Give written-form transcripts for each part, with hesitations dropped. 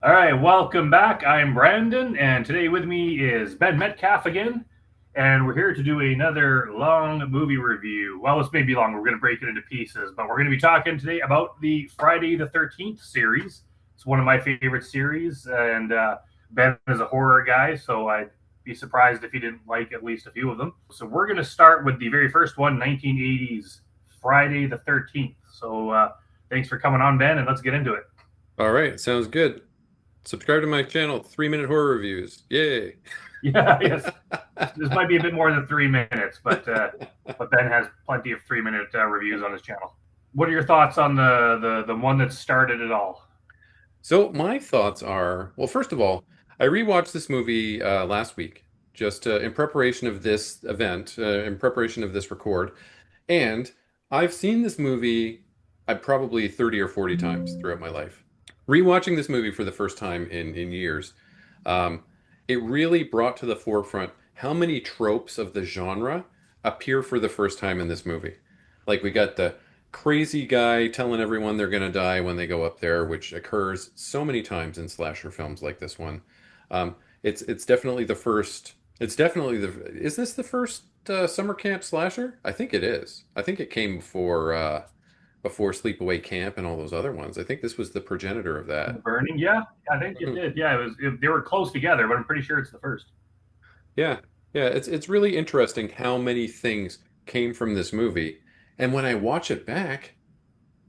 All right, welcome back. I'm Brandon, and today with me is Ben Metcalf again, and we're here to do another long movie review. Well, this may be long. We're going to break it into pieces, but we're going to be talking today about the Friday the 13th series. It's one of my favorite series, and Ben is a horror guy, so I'd be surprised if he didn't like at least a few of them. So we're going to start with the very first one, 1980s Friday the 13th. So thanks for coming on, Ben, and let's get into it. All right, sounds good. Subscribe to my channel, 3 minute horror reviews. Yay. Yeah, yes. This might be a bit more than 3 minutes, but Ben has plenty of 3 minute reviews on his channel. What are your thoughts on the one that started it all? So my thoughts are, well, first of all, I rewatched this movie last week, just in preparation of this event, in preparation of this record, and I've seen this movie probably 30 or 40 times throughout my life. Rewatching this movie for the first time in years, um, it really brought to the forefront how many tropes of the genre appear for the first time in this movie. Like we got the crazy guy telling everyone they're going to die when they go up there, which occurs so many times in slasher films like this one. It's definitely the first. It's definitely the. Is this the first summer camp slasher? I think it is. I think it came before Sleepaway Camp and all those other ones. I think this was the progenitor of The that. Burning? Yeah, I think it Mhm. did. Yeah, they were close together, but I'm pretty sure it's the first. Yeah, yeah. It's really interesting how many things came from this movie, and when I watch it back,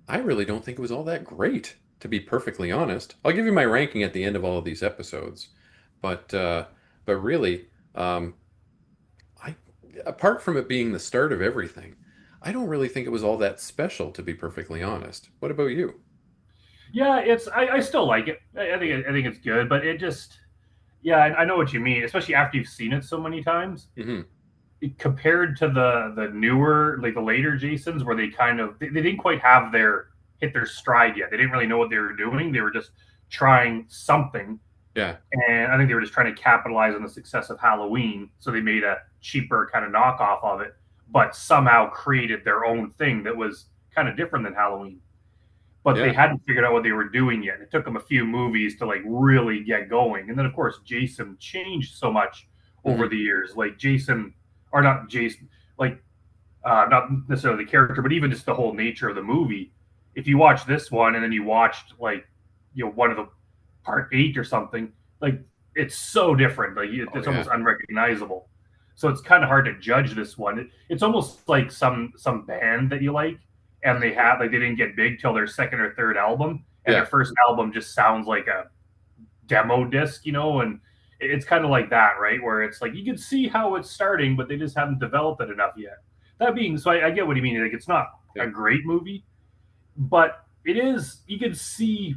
I really don't think it was all that great, to be perfectly honest. I'll give you my ranking at the end of all of these episodes, but uh, but really, um, I apart from it being the start of everything, I don't really think it was all that special, to be perfectly honest. What about you? Yeah, I still like it. I think it's good, but it just yeah, I know what you mean, especially after you've seen it so many times. Hmm. Compared to the newer, like the later Jasons, where they didn't quite have their hit their stride yet. They didn't really know what they were doing. They were just trying something, Yeah, and I think they were just trying to capitalize on the success of Halloween. So they made a cheaper kind of knockoff of it, but somehow created their own thing that was kind of different than Halloween. But they yeah. hadn't figured out what they were doing yet. It took them a few movies to like really get going, and then of course Jason changed so much over Hmm. the years. Like Jason, or not Jason, like not necessarily the character, but even just the whole nature of the movie. If you watch this one and then you watched like one of the part eight or something, like it's so different. Like Oh it's yeah. almost unrecognizable. So it's kind of hard to judge this one. It's almost like some band that you like, and they didn't get big till their second or third album, and their Yeah. first album just sounds like a demo disc, and it's kind of like that, right? Where it's like you can see how it's starting, but they just haven't developed it enough yet. That being so, I get what you mean. Like it's not Yeah. a great movie, but it is. You can see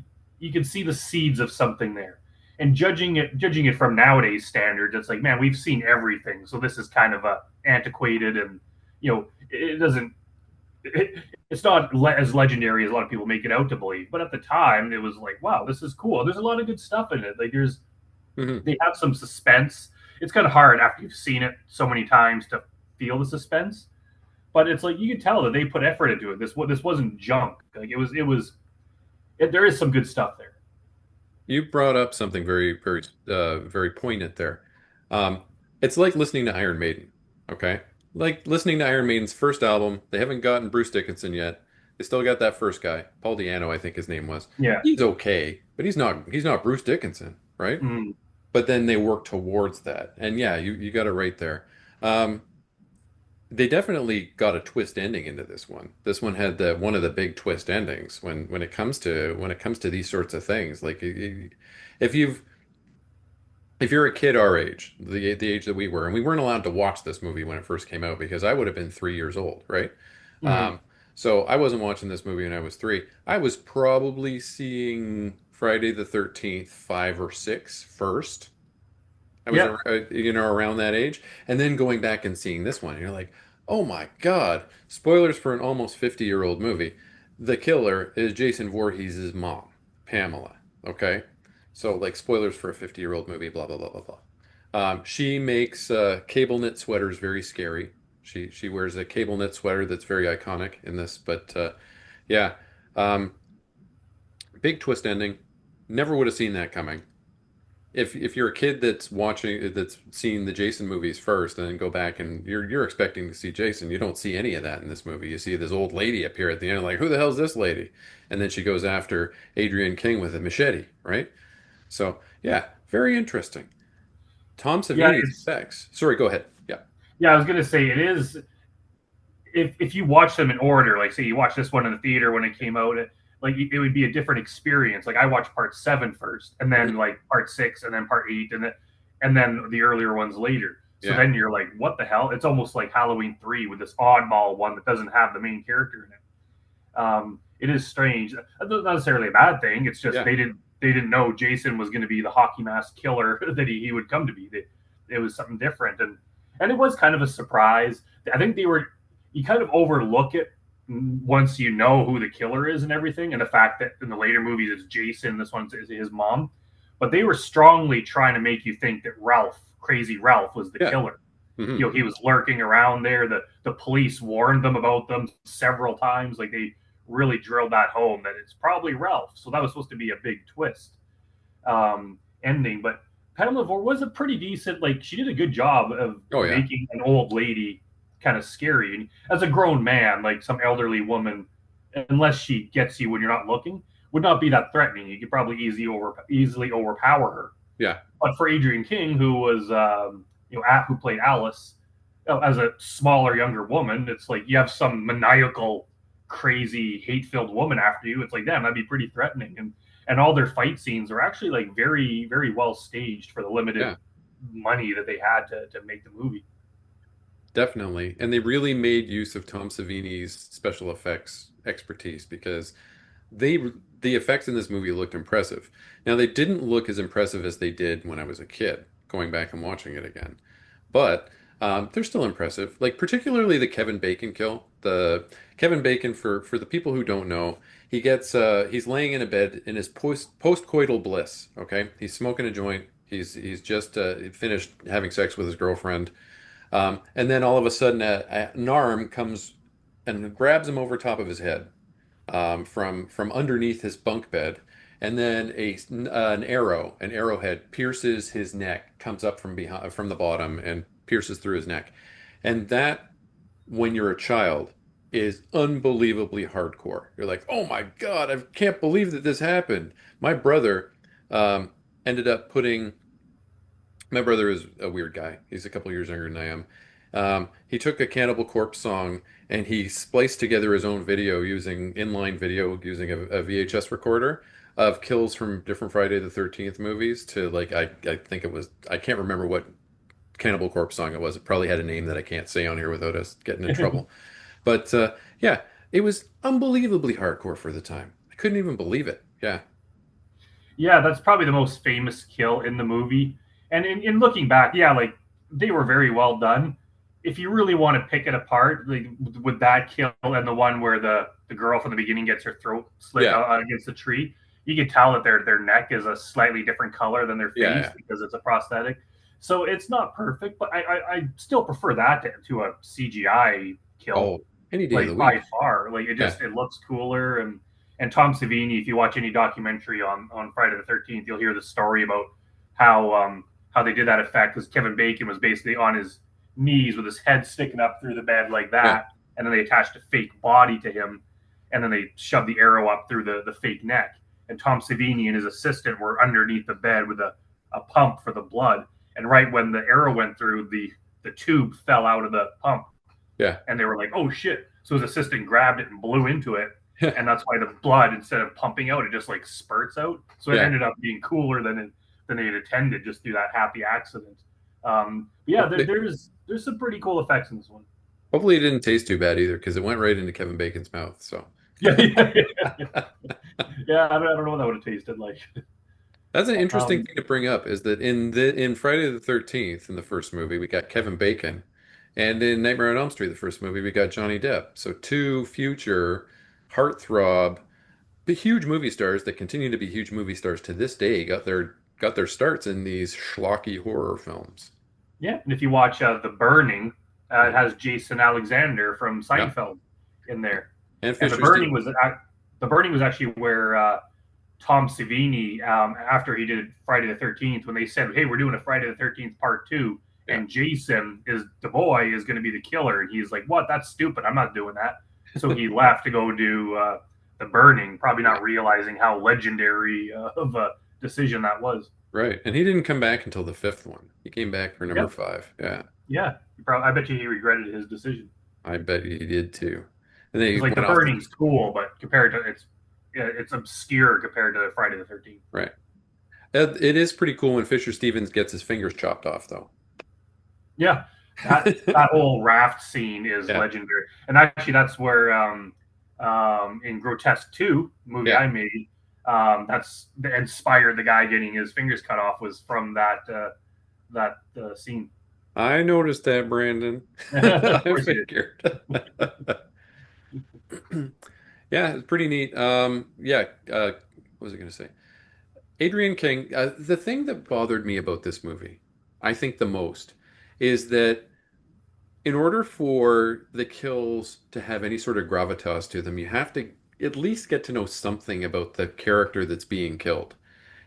the seeds of something there. And judging it from nowadays standards, it's like, man, we've seen everything, so this is kind of a antiquated, and it doesn't. It's not as legendary as a lot of people make it out to believe. But at the time, it was like, wow, this is cool. There's a lot of good stuff in it. Like Hmm. they have some suspense. It's kind of hard after you've seen it so many times to feel the suspense, but it's like you can tell that they put effort into it. This wasn't junk. Like there is some good stuff there. You brought up something very poignant there. Um, it's like listening to Iron Maiden, okay? Like listening to Iron Maiden's first album. They haven't gotten Bruce Dickinson yet. They still got that first guy, Paul Diano, I think his name was. Yeah. He's okay, but he's not Bruce Dickinson, right? Mm. But then they work towards that. And yeah, you got it right there. Um, they definitely got a twist ending into this one. This one had the one of the big twist endings when it comes to these sorts of things. Like if you've if you're a kid our age, the age that we were, and we weren't allowed to watch this movie when it first came out because I would have been 3 years old, right? Mm. So I wasn't watching this movie when I was three. I was probably seeing Friday the 13th, five or six first. I was, Yeah. around that age, and then going back and seeing this one, and you're like, oh my God! Spoilers for an almost 50-year-old movie. The killer is Jason Voorhees' mom, Pamela. Okay, so like spoilers for a 50-year-old movie. Blah blah blah blah blah. She makes cable knit sweaters very scary. She wears a cable knit sweater that's very iconic in this. But yeah, um, big twist ending. Never would have seen that coming. If you're a kid that's watching that's seen the Jason movies first and then go back and you're expecting to see Jason, you don't see any of that in this movie. You see this old lady appear at the end, like, who the hell's this lady? And then she goes after Adrian King with a machete, right? So yeah, very interesting. Tom Yeah, Savini's effects. Sorry, go ahead. Yeah. yeah. I was gonna say it is. If you watch them in order, like say you watch this one in the theater when it came out, like it would be a different experience. Like I watched part 7 first, and then Mhm. like part 6, and then part 8, and then the earlier ones later. So Yeah. then you're like, what the hell? It's almost like Halloween 3 with this oddball one that doesn't have the main character in it. It is strange. That's not necessarily a bad thing. It's just Yeah. they didn't know Jason was going to be the hockey mask killer that he would come to be. It was something different, and it was kind of a surprise. I think they were you kind of overlook it once you know who the killer is and everything, and the fact that in the later movies it's Jason, this one's his mom, but they were strongly trying to make you think that Crazy Ralph, was the Yeah. killer. Hmm. He was lurking around there. The police warned them about them several times. Like they really drilled that home that it's probably Ralph. So that was supposed to be a big twist ending. But Penelor was a pretty decent. Like she did a good job of Oh yeah. making an old lady kind of scary. And as a grown man, like some elderly woman, unless she gets you when you're not looking, would not be that threatening. You could probably easily overpower her. Yeah. But for Adrian King, who was who played Alice, as a smaller, younger woman, it's like you have some maniacal, crazy, hate-filled woman after you. It's like, damn, that'd be pretty threatening. And all their fight scenes are actually like very, very well staged for the limited Yeah. money that they had to make the movie. Definitely. And they really made use of Tom Savini's special effects expertise because they the effects in this movie looked impressive. Now they didn't look as impressive as they did when I was a kid, going back and watching it again. But they're still impressive. Like particularly the Kevin Bacon kill. The Kevin Bacon for the people who don't know, he's laying in a bed in his postcoital bliss. Okay, he's smoking a joint. He's just finished having sex with his girlfriend, and then all of a sudden an arm comes and grabs him over top of his head from underneath his bunk bed, and then an arrowhead pierces his neck, comes up from behind from the bottom and pierces through his neck, and that when you're a child is unbelievably hardcore. You're like, oh my God, I can't believe that this happened. My brother um, ended up putting my brother is a weird guy. He's a couple years younger than I am. He took a Cannibal Corpse song and he spliced together his own video using inline video using a VHS recorder of kills from different Friday the 13th movies to like I think it was I can't remember what Cannibal Corpse song it was. It probably had a name that I can't say on here without us getting in trouble. But yeah, it was unbelievably hardcore for the time. I couldn't even believe it. Yeah. Yeah, that's probably the most famous kill in the movie. And in looking back, yeah, like they were very well done. If you really want to pick it apart, like with that kill and the one where the girl from the beginning gets her throat slit Yeah. against the tree, you can tell that their neck is a slightly different color than their Yeah. face Yeah. because it's a prosthetic. So it's not perfect, but I still prefer that to a CGI kill, Oh, any day of the like by week. far. Like it Yeah. just it looks cooler. And Tom Savini, if you watch any documentary on Friday the 13th, you'll hear the story about how they did that effect because Kevin Bacon was basically on his knees with his head sticking up through the bed like Yeah. that, and then they attached a fake body to him, and then they shoved the arrow up through the fake neck. And Tom Savini and his assistant were underneath the bed with a pump for the blood. And right when the arrow went through, the tube fell out of the pump, Yeah. and they were like, "Oh shit!" So his assistant grabbed it and blew into it, Yeah. and that's why the blood, instead of pumping out, it just like spurts out. So it Yeah. ended up being cooler than they had intended, just through that happy accident. Yeah, Hopefully, there's some pretty cool effects in this one. hopefully it didn't taste too bad either because it went right into Kevin Bacon's mouth. So Yeah, yeah. I don't know what that would have tasted like. that's an interesting Um, thing to bring up is that in Friday the 13th in the first movie we got Kevin Bacon, and in Nightmare on Elm Street the first movie we got Johnny Depp. So two future heartthrob, huge movie stars that continue to be huge movie stars to this day got their starts in these schlocky horror films. yeah, and if you watch The Burning, it Mhm. has Jason Alexander from Yeah, Seinfeld in there, and and Fisher Stevens. The Burning was actually where Tom Savini after he did Friday the 13th when they said, "Hey, we're doing a Friday the 13th Part 2, Yeah. and Jason is the boy is going to be the killer," and he's like, "What? That's stupid. I'm not doing that." So he left to go do The Burning, probably Yeah. not realizing how legendary of a decision that was. Right. And he didn't come back until the fifth one. He came back for number Yep. five. Yeah. Yeah. I bet you he regretted his decision I bet he did too. And then he because like The went off to Burning's cool, but compared to it's obscure compared to Friday the 13th. right. It is pretty cool when Fisher Stevens gets his fingers chopped off, though. Yeah, that whole raft scene is Yeah. legendary, and actually that's where in Grotesque 2 movie Yeah. I made, that's the inspired the guy getting his fingers cut off was from that scene. I noticed that, Brandon. Of I course you figured. Yeah, it's pretty neat. Yeah, what was I going to say? Adrian King, the thing that bothered me about this movie, I think the most, is that in order for the kills to have any sort of gravitas to them, you have to at least get to know something about the character that's being killed.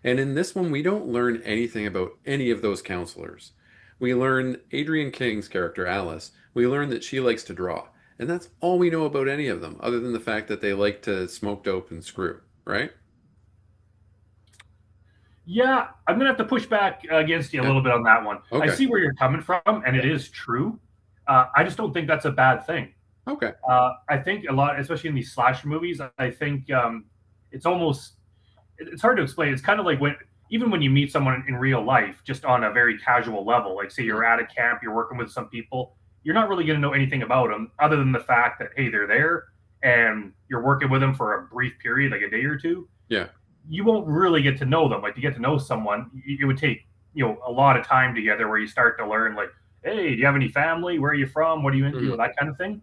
And in this one, we don't learn anything about any of those counselors. We learn Adrian King's character, Alice. We learn that she likes to draw. And that's all we know about any of them, other than the fact that they like to smoke dope and screw, right? Yeah, I'm gonna have to push back against you a Yeah. little bit on that one. I Okay. see where you're coming from, and it Yeah. is true. I just don't think that's a bad thing. Okay. I think a lot, especially in these slasher movies, I think it's almost it's hard to explain. It's kind of like when even when you meet someone in real life, just on a very casual level, like say Mm. you're at a camp, you're working with some people, you're not really going to know anything about them other than the fact that hey, they're there and you're working with them for a brief period, like a day or two. Yeah. You won't really get to know them. Like to get to know someone, it would take a lot of time together where you start to learn like, hey, do you have any family? Where are you from? What are you into? Mhm. That kind of thing.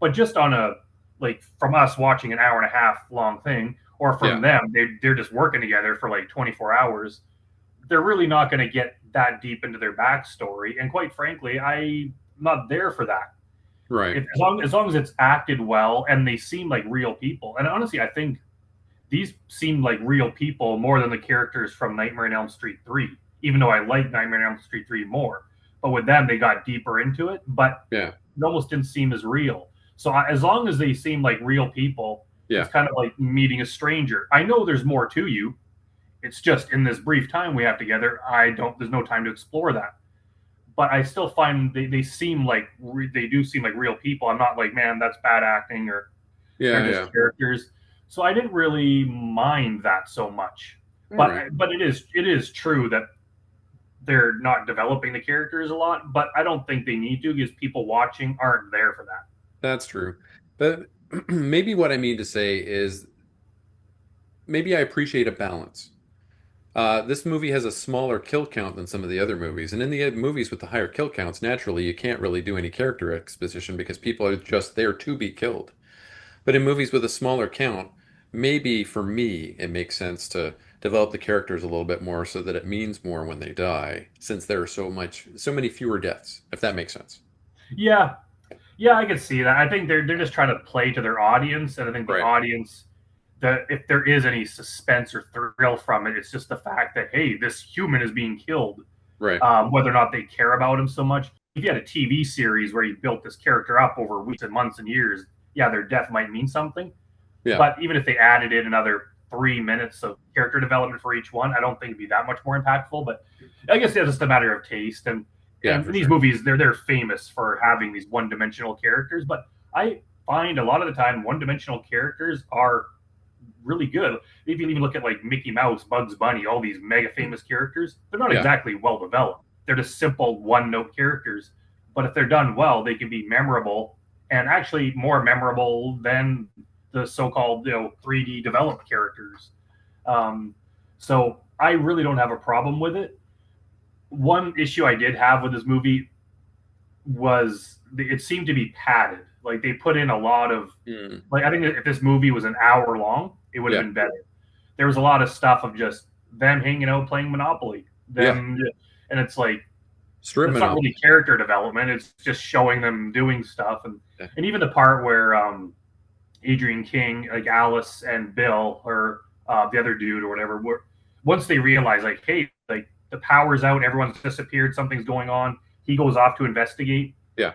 But just on a like from us watching an hour and a half long thing, or Yeah. from them, they're just working together for like 24 hours. They're really not going to get that deep into their backstory. And quite frankly, I'm not there for that. Right. As long as it's acted well and they seem like real people. And honestly, I think these seem like real people more than the characters from Nightmare on Elm Street 3, even though I like Nightmare on Elm Street 3 more. But with them, they got deeper into it, but Yeah. it almost didn't seem as real. So as long as they seem like real people, it's Yeah. kind of like meeting a stranger. I know there's more to you. It's just in this brief time we have together, there's no time to explore that. But I still find they seem like they do seem like real people. I'm not like, man, that's bad acting or they're Yeah. just Yeah. characters. So I didn't really mind that so much. All But right. but it is true that they're not developing the characters a lot. But I don't think they need to because people watching aren't there for that. That's true. But maybe what I mean to say is maybe I appreciate a balance. This movie has a smaller kill count than some of the other movies, and in the movies with the higher kill counts, naturally you can't really do any character exposition because people are just there to be killed. But in movies with a smaller count, maybe for me it makes sense to develop the characters a little bit more so that it means more when they die, since there are so many fewer deaths, if that makes sense. Yeah, yeah, I can see that. I think they're just trying to play to their audience, and I think the Right. audience that if there is any suspense or thrill from it, it's just the fact that hey, this human is being killed. Right. Whether or not they care about him so much. If you had a TV series where you built this character up over weeks and months and years, yeah, their death might mean something. Yeah. But even if they added in another 3 minutes of character development for each one, I don't think it'd be that much more impactful. But I guess it's just a matter of taste. And Yeah, and for these sure. movies, they're famous for having these one dimensional characters. But I find a lot of the time one dimensional characters are really good. If you even look at like Mickey Mouse, Bugs Bunny, all these mega famous characters, they're not Yeah. exactly well developed. They're just simple one note characters. But if they're done well, they can be memorable and actually more memorable than the so-called 3D developed characters. Um, so I really don't have a problem with it. One issue I did have with this movie was it seemed to be padded. Like they put in a lot of Mm. like I think if this movie was an hour long, it would have Yeah. been better. There was a lot of stuff of just them hanging out playing Monopoly. Yeah. Them and it's like Strip it's not really Monopoly. character development. It's just showing them doing stuff and even the part where Adrian King, like Alice and Bill are the other dude or whatever. Once they realize, like, hey, like the power's out, everyone's disappeared, something's going on. He goes off to investigate. Yeah.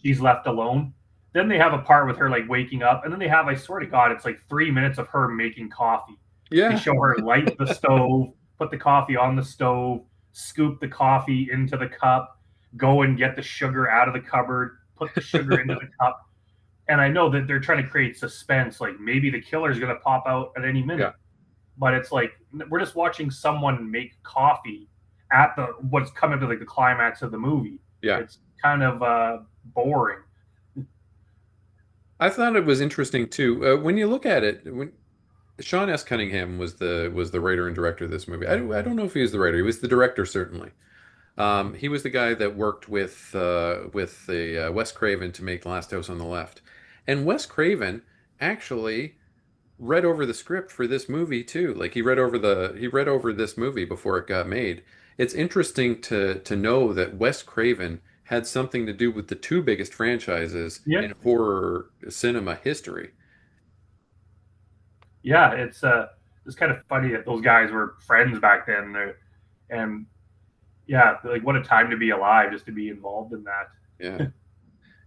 She's left alone. Then they have a part with her like waking up, and then they have, I swear to God, it's like 3 minutes of her making coffee. They Yeah. show her light the stove, put the coffee on the stove, scoop the coffee into the cup, go and get the sugar out of the cupboard, put the sugar into the cup. And I know that they're trying to create suspense, like maybe the killer's going to pop out at any Yeah. minute. But it's like we're just watching someone make coffee at the what's coming to like the climax of the movie. Yeah. It's kind of boring. I thought it was interesting too. When you look at it, when Sean S. Cunningham was the writer and director of this movie. I don't know if he was the writer. He was the director certainly. He was the guy that worked with the Wes Craven to make Last House on the Left, and Wes Craven actually read over the script for this movie too. Like he read over this movie before it got made. It's interesting to know that Wes Craven had something to do with the two biggest franchises Yeah, in horror cinema history. yeah. It's kind of funny that those guys were friends back then. And yeah, like what a time to be alive, just to be involved in that. Yeah.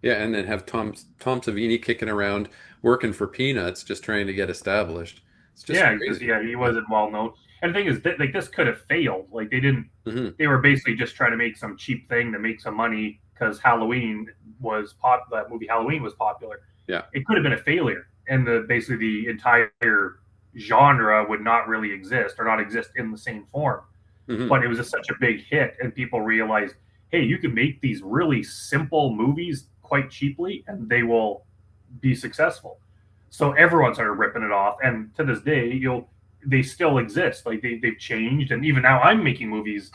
Yeah, and then have Tom Savini kicking around working for peanuts just trying to get established. It's just Yeah, because crazy. yeah, he Yeah. wasn't well known. And the thing is, like this could have failed. Like they didn't. Hmm. They were basically just trying to make some cheap thing to make some money because Halloween was pop. That movie Halloween was popular. Yeah. It could have been a failure, and basically the entire genre would not really exist or not exist in the same form. Hmm. But it was just such a big hit, and people realized, hey, you can make these really simple movies quite cheaply, and they will be successful. So everyone started ripping it off, and to this day, they still exist. Like they've changed, and even now, I'm making movies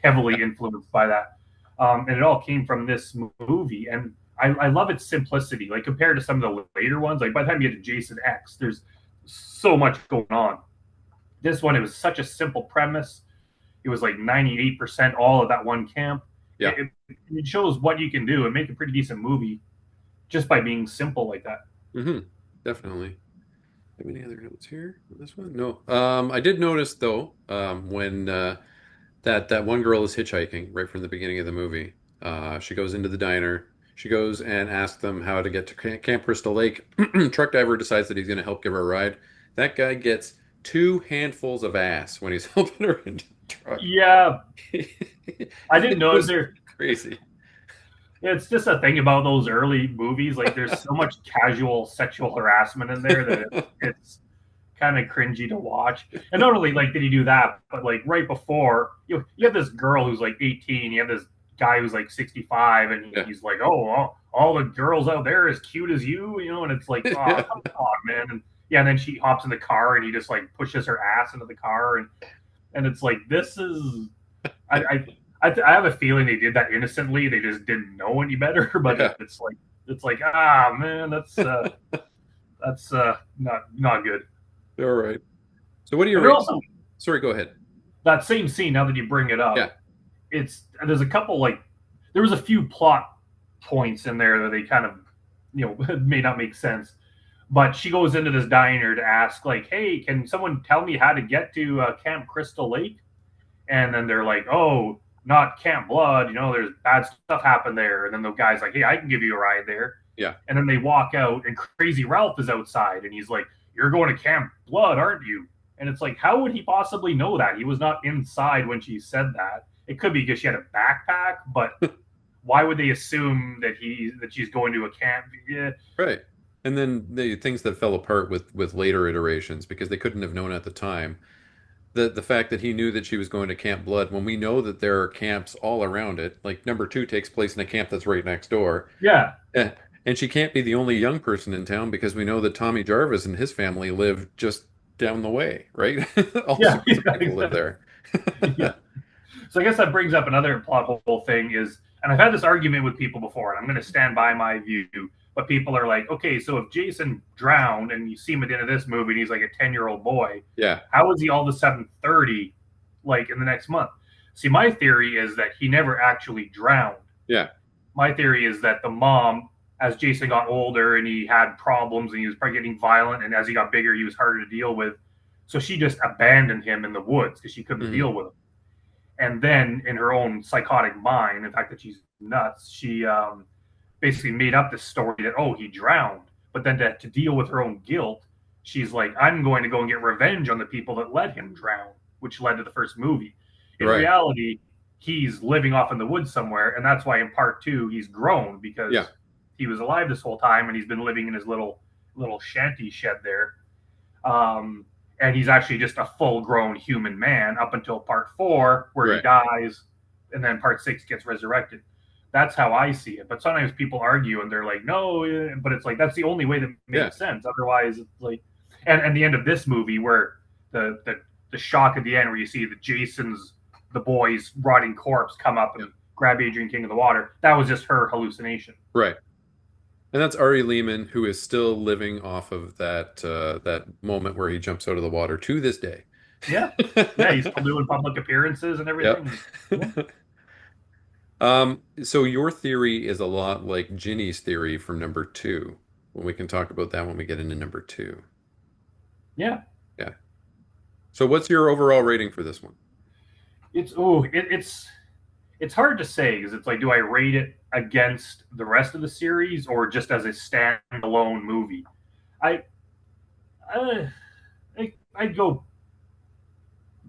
heavily influenced by that. And it all came from this movie, and I love its simplicity. Like compared to some of the later ones, like by the time you get to Jason X, there's so much going on. This one, it was such a simple premise. It was like 98% all of that one camp. Yeah. It shows what you can do and make a pretty decent movie just by being simple like that. Hmm. Definitely. Have any other notes here on this one? No. I did notice though, when that one girl is hitchhiking right from the beginning of the movie. She goes into the diner. She goes and asks them how to get to Camp Crystal Lake. Truck driver decides that he's going to help give her a ride. That guy gets two handfuls of ass when he's helping her into the truck. Yeah, I didn't It notice was there. crazy. It's just a thing about those early movies. Like there's so much casual sexual harassment in there that it's kind of cringy to watch. And not only like did he do that, but like right before you have this girl who's like 18, you have this guy who's like 65, and Yeah. he's like, oh, all the girls out there as cute as you know, and it's like, oh, come on, man. And yeah, and then she hops in the car and he just like pushes her ass into the car, and it's like this is I I have a feeling they did that innocently. They just didn't know any better. But Yeah. it's like ah man, that's not good. All right. So what do you And rate? also Sorry, go ahead. that same scene. Now that you bring it Yeah. up, there's a couple like there was a few plot points in there that they kind of may not make sense. But she goes into this diner to ask like, hey, can someone tell me how to get to Camp Crystal Lake? And then they're like, oh, not Camp Blood, there's bad stuff happened there. And then the guy's like, hey, I can give you a ride there. Yeah. And then they walk out, and Crazy Ralph is outside, and he's like, you're going to Camp Blood, aren't you? And it's like, how would he possibly know that? He was not inside when she said that. It could be because she had a backpack, but why would they assume that she's going to a camp? Yeah, Right. And then the things that fell apart with later iterations because they couldn't have known at the time. The fact that he knew that she was going to Camp Blood when we know that there are camps all around it. Like number two takes place in a camp that's right next door. yeah, Eh, And she can't be the only young person in town because we know that Tommy Jarvis and his family live just down the way, right? All yeah, sorts yeah, of people live exactly. there. Yeah. So I guess that brings up another plot hole thing is, and I've had this argument with people before, and I'm going to stand by my view. But people are like, okay, so if Jason drowned and you see him at the end of this movie and he's like a 10-year-old boy, Yeah. how is he all of a sudden 30, like in the next month? See, my theory is that he never actually drowned. Yeah. My theory is that the mom, as Jason got older and he had problems and he was probably getting violent, and as he got bigger, he was harder to deal with. So she just abandoned him in the woods because she couldn't Hmm. deal with him. And then, in her own psychotic mind, the fact that she's nuts, she basically made up this story that, oh, he drowned. But then to deal with her own guilt, she's like, I'm going to go and get revenge on the people that let him drown, which led to the first movie. In Right. reality, he's living off in the woods somewhere, and that's why in part two he's grown Yeah. because he was alive this whole time and he's been living in his little shanty shed there. Um, and he's actually just a full grown human man up until part four, where he Right. dies, and then part six gets resurrected. That's how I see it. But sometimes people argue and they're like, no, but it's like that's the only way that Yeah. makes sense. Otherwise, it's like, and the end of this movie where the shock at the end where you see the Jason's the boy's rotting corpse come up Yeah. and grab Adrian King of the water. That was just her hallucination. Right. And that's Ari Lehman, who is still living off of that moment where he jumps out of the water to this day. Yeah, yeah, he's still doing public appearances and Yep. everything. Yeah, So your theory is a lot like Ginny's theory from number two. When we can talk about that when we get into number two. yeah. Yeah. So what's your overall rating for this one? It's hard to say because it's like, do I rate it against the rest of the series or just as a standalone movie? I uh, I'd go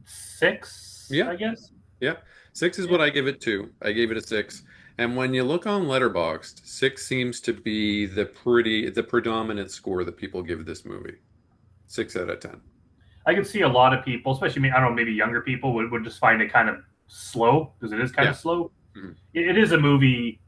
six, Yeah. I guess. Yeah. Six is Yeah, what I give it to. I gave it a six. And when you look on Letterboxd, six seems to be the predominant score that people give this movie. 6 out of 10. I could see a lot of people, especially I don't know, maybe younger people would just find it kind of slow because it is kind Yeah. of slow. Mhm. It is a movie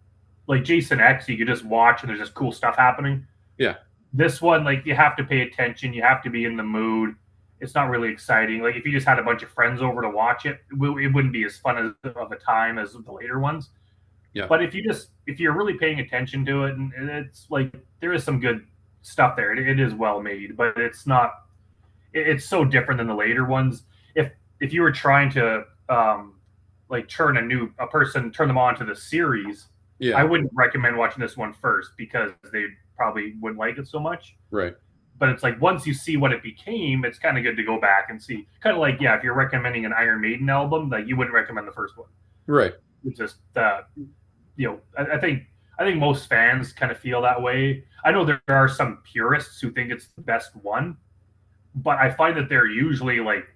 like Jason X. You could just watch and there's just cool stuff happening. Yeah. This one, like, you have to pay attention, you have to be in the mood. It's not really exciting. Like, if you just had a bunch of friends over to watch it, it wouldn't be as fun of a time as the later ones. Yeah. But if you're really paying attention to it, and it's like there is some good stuff there. It is well made, but it's not. It's so different than the later ones. If you were trying to like turn a person, turn them on to the series, I Yeah. wouldn't recommend watching this one first because they probably wouldn't like it so much. Right. But it's like once you see what it became, it's kind of good to go back and see. Kind of like, yeah, if you're recommending an Iron Maiden album, like you wouldn't recommend the first one. Right. It's just I think most fans kind of feel that way. I know there are some purists who think it's the best one, but I find that they're usually like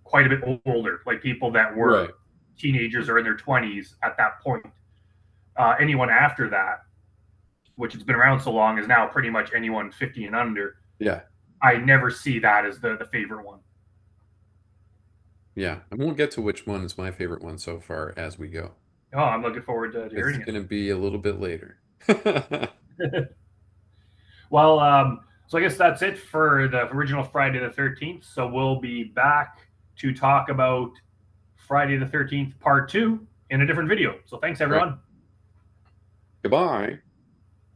quite a bit older, like people that Right. were teenagers or in their 20s at that point. Anyone after that, which has been around so long, is now pretty much anyone 50 and under. Yeah. I never see that as the favorite one. Yeah. And we'll get to which one is my favorite one so far as we go. Oh, I'm looking forward to It's hearing going to be a little bit later. it. Well, so I guess that's it for the original Friday the 13th. So we'll be back to talk about Friday the 13th Part 2 in a different video. So thanks, Right. everyone. Goodbye.